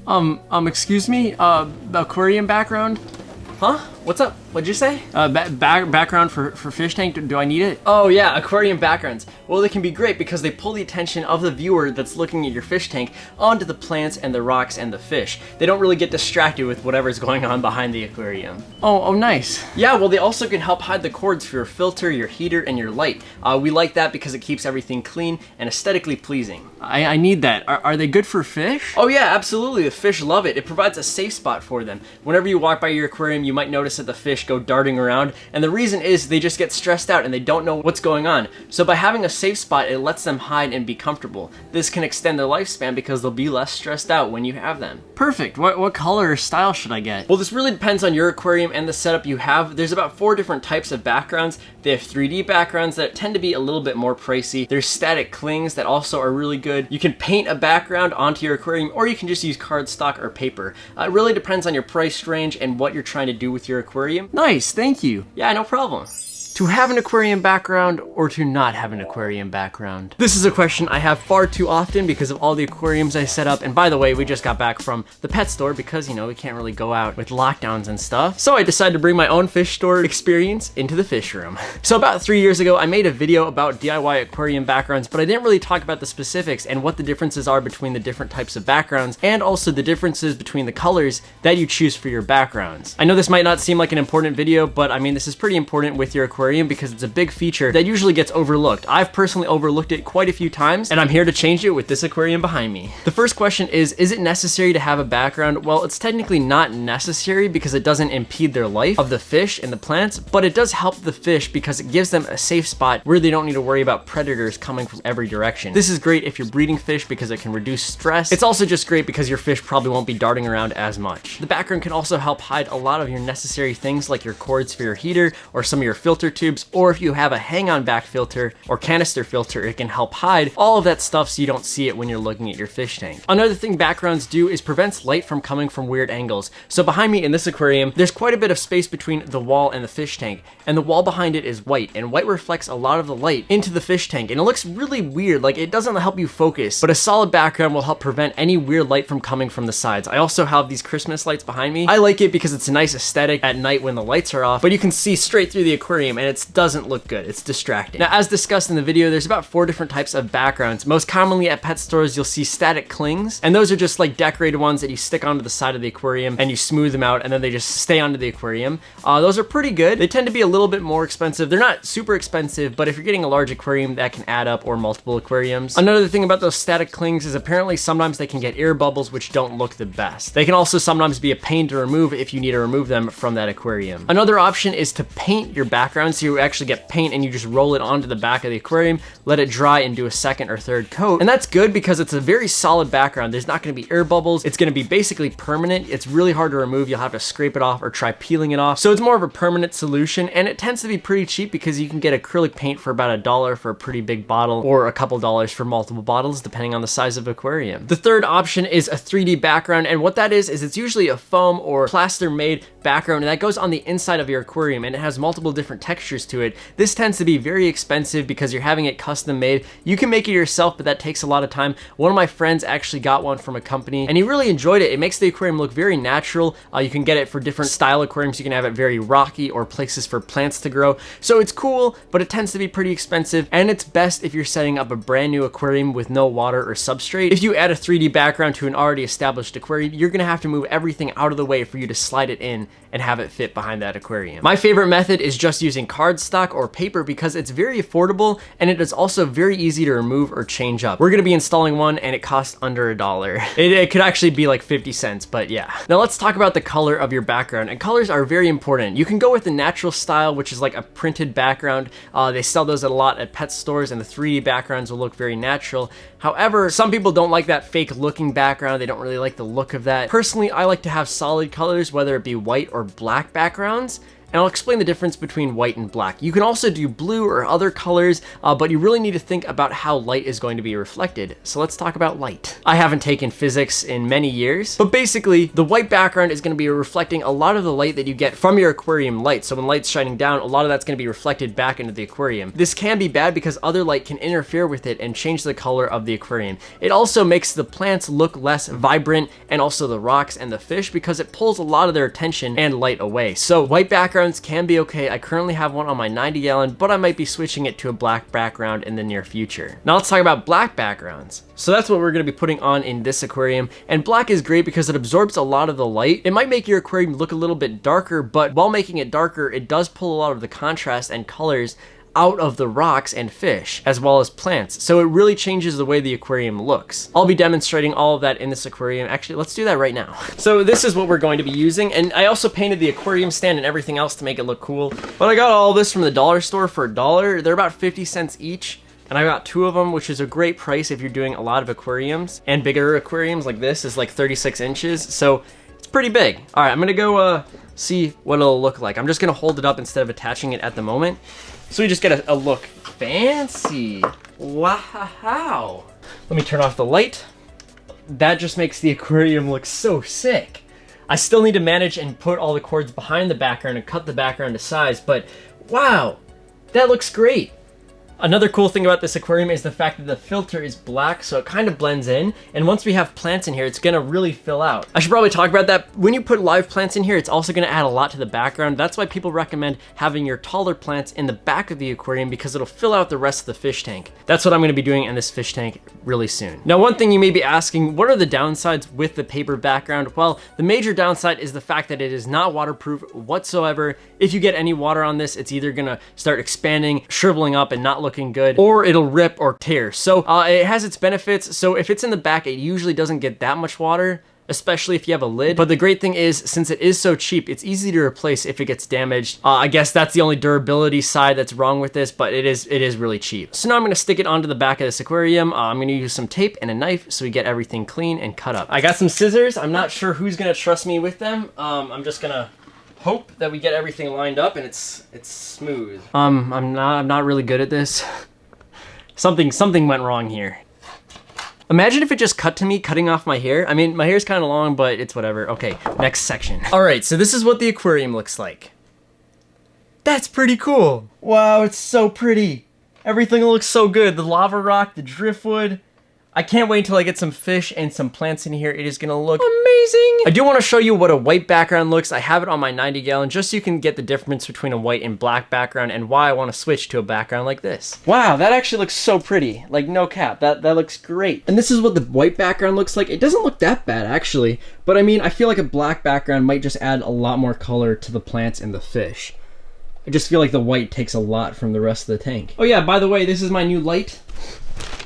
Excuse me, Aquarium Background? Huh? What's up? What'd you say? Background for fish tank, do I need it? Oh yeah, Aquarium Backgrounds. Well, they can be great because they pull the attention of the viewer that's looking at your fish tank onto the plants and the rocks and the fish. They don't really get distracted with whatever's going on behind the aquarium. Oh, nice. Yeah, well, they also can help hide the cords for your filter, your heater, and your light. We like that because it keeps everything clean and aesthetically pleasing. I need that. Are they good for fish? Oh yeah, absolutely. The fish love it. It provides a safe spot for them. Whenever you walk by your aquarium, you might notice that the fish go darting around, and the reason is they just get stressed out and they don't know what's going on. So by having a safe spot, it lets them hide and be comfortable. This can extend their lifespan because they'll be less stressed out when you have them. Perfect. What color or style should I get? Well, this really depends on your aquarium and the setup you have. There's about 4 different types of backgrounds. They have 3D backgrounds that tend to be a little bit more pricey. There's static clings that also are really good. You can paint a background onto your aquarium, or you can just use cardstock or paper. It really depends on your price range and what you're trying to do with your aquarium. Nice, thank you. Yeah, no problem. To have an aquarium background or to not have an aquarium background? This is a question I have far too often because of all the aquariums I set up. And by the way, we just got back from the pet store because, you know, we can't really go out with lockdowns and stuff. So I decided to bring my own fish store experience into the fish room. So about 3 years ago, I made a video about DIY aquarium backgrounds, but I didn't really talk about the specifics and what the differences are between the different types of backgrounds, and also the differences between the colors that you choose for your backgrounds. I know this might not seem like an important video, but I mean, this is pretty important with your aquarium because it's a big feature that usually gets overlooked. I've personally overlooked it quite a few times, and I'm here to change it with this aquarium behind me. The first question is it necessary to have a background? Well, it's technically not necessary because it doesn't impede their life of the fish and the plants, but it does help the fish because it gives them a safe spot where they don't need to worry about predators coming from every direction. This is great if you're breeding fish because it can reduce stress. It's also just great because your fish probably won't be darting around as much. The background can also help hide a lot of your necessary things like your cords for your heater or some of your filter tubes, or if you have a hang-on back filter or canister filter, it can help hide all of that stuff so you don't see it when you're looking at your fish tank. Another thing backgrounds do is prevents light from coming from weird angles. So behind me in this aquarium, there's quite a bit of space between the wall and the fish tank, and the wall behind it is white, and white reflects a lot of the light into the fish tank, and it looks really weird, like it doesn't help you focus, but a solid background will help prevent any weird light from coming from the sides. I also have these Christmas lights behind me. I like it because it's a nice aesthetic at night when the lights are off, but you can see straight through the aquarium and it doesn't look good. It's distracting. Now, as discussed in the video, there's about 4 different types of backgrounds. Most commonly at pet stores, you'll see static clings, and those are just like decorated ones that you stick onto the side of the aquarium and you smooth them out and then they just stay onto the aquarium. Those are pretty good. They tend to be a little bit more expensive. They're not super expensive, but if you're getting a large aquarium, that can add up, or multiple aquariums. Another thing about those static clings is apparently sometimes they can get air bubbles, which don't look the best. They can also sometimes be a pain to remove if you need to remove them from that aquarium. Another option is to paint your background, so you actually get paint and you just roll it onto the back of the aquarium, let it dry, and do a second or third coat. And that's good because it's a very solid background. There's not going to be air bubbles. It's going to be basically permanent. It's really hard to remove. You'll have to scrape it off or try peeling it off. So it's more of a permanent solution, and it tends to be pretty cheap because you can get acrylic paint for about $1 for a pretty big bottle, or a couple dollars for multiple bottles depending on the size of aquarium. The third option is a 3D background, and what that is it's usually a foam or plaster made background, and that goes on the inside of your aquarium, and it has multiple different textures to it. This tends to be very expensive because you're having it custom made. You can make it yourself, but that takes a lot of time. One of my friends actually got one from a company and he really enjoyed it. It makes the aquarium look very natural. You can get it for different style aquariums. You can have it very rocky or places for plants to grow. So it's cool, but it tends to be pretty expensive, and it's best if you're setting up a brand new aquarium with no water or substrate. If you add a 3D background to an already established aquarium, you're gonna have to move everything out of the way for you to slide it in and have it fit behind that aquarium. My favorite method is just using cardstock or paper because it's very affordable and it is also very easy to remove or change up. We're gonna be installing one and it costs under $1. It could actually be like 50 cents, but yeah. Now let's talk about the color of your background, and colors are very important. You can go with the natural style, which is like a printed background. They sell those a lot at pet stores, and the 3D backgrounds will look very natural. However, some people don't like that fake looking background. They don't really like the look of that. Personally, I like to have solid colors, whether it be white or black backgrounds. and I'll explain the difference between white and black. You can also do blue or other colors, but you really need to think about how light is going to be reflected. So let's talk about light. I haven't taken physics in many years, but basically the white background is going to be reflecting a lot of the light that you get from your aquarium light. So when light's shining down, a lot of that's going to be reflected back into the aquarium. This can be bad because other light can interfere with it and change the color of the aquarium. It also makes the plants look less vibrant, and also the rocks and the fish, because it pulls a lot of their attention and light away. So white backgrounds can be okay. I currently have one on my 90-gallon, but I might be switching it to a black background in the near future. Now let's talk about black backgrounds. So that's what we're going to be putting on in this aquarium, and black is great because it absorbs a lot of the light. It might make your aquarium look a little bit darker, but while making it darker, it does pull a lot of the contrast and colors out of the rocks and fish, as well as plants. So it really changes the way the aquarium looks. I'll be demonstrating all of that in this aquarium. Actually, let's do that right now. So this is what we're going to be using, and I also painted the aquarium stand and everything else to make it look cool. But I got all this from the dollar store for $1. They're about 50 cents each. And I got 2 of them, which is a great price if you're doing a lot of aquariums. And bigger aquariums like this is like 36 inches. So it's pretty big. All right, I'm gonna go see what it'll look like. I'm just gonna hold it up instead of attaching it at the moment. So we just get a look. Fancy. Wow. Let me turn off the light. That just makes the aquarium look so sick. I still need to manage and put all the cords behind the background and cut the background to size, but wow, that looks great. Another cool thing about this aquarium is the fact that the filter is black, so it kind of blends in, and once we have plants in here, it's gonna really fill out. I should probably talk about that. When you put live plants in here, it's also gonna add a lot to the background. That's why people recommend having your taller plants in the back of the aquarium, because it'll fill out the rest of the fish tank. That's what I'm gonna be doing in this fish tank really soon. Now, one thing you may be asking, what are the downsides with the paper background? Well, the major downside is the fact that it is not waterproof whatsoever. If you get any water on this, it's either gonna start expanding, shriveling up, and not looking good, or it'll rip or tear. So it has its benefits. So if it's in the back, it usually doesn't get that much water, especially if you have a lid. But the great thing is, since it is so cheap, it's easy to replace if it gets damaged. I guess that's the only durability side that's wrong with this, but it is really cheap. So now I'm gonna stick it onto the back of this aquarium. I'm gonna use some tape and a knife so we get everything clean and cut up. I got some scissors. I'm not sure who's gonna trust me with them. I'm just gonna hope that we get everything lined up and it's smooth. I'm not really good at this. Something went wrong here. Imagine if it just cut to me cutting off my hair. I mean, my hair's kind of long, but it's whatever. Okay, next section. All right, so this is what the aquarium looks like. That's pretty cool. Wow, it's so pretty. Everything looks so good. The lava rock, the driftwood. I can't wait until I get some fish and some plants in here. It is gonna look amazing. I do wanna show you what a white background looks. I have it on my 90-gallon just so you can get the difference between a white and black background and why I wanna switch to a background like this. Wow, that actually looks so pretty. Like, no cap, that looks great. And this is what the white background looks like. It doesn't look that bad actually, but I mean, I feel like a black background might just add a lot more color to the plants and the fish. I just feel like the white takes a lot from the rest of the tank. Oh yeah, by the way, this is my new light.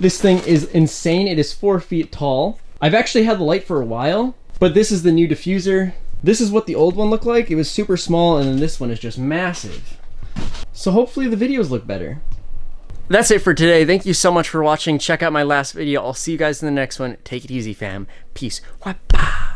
This thing is insane. It is 4 feet tall. I've actually had the light for a while, but this is the new diffuser. This is what the old one looked like. It was super small, and then this one is just massive. So hopefully the videos look better. That's it for today. Thank you so much for watching. Check out my last video. I'll see you guys in the next one. Take it easy, fam. Peace. Wapa.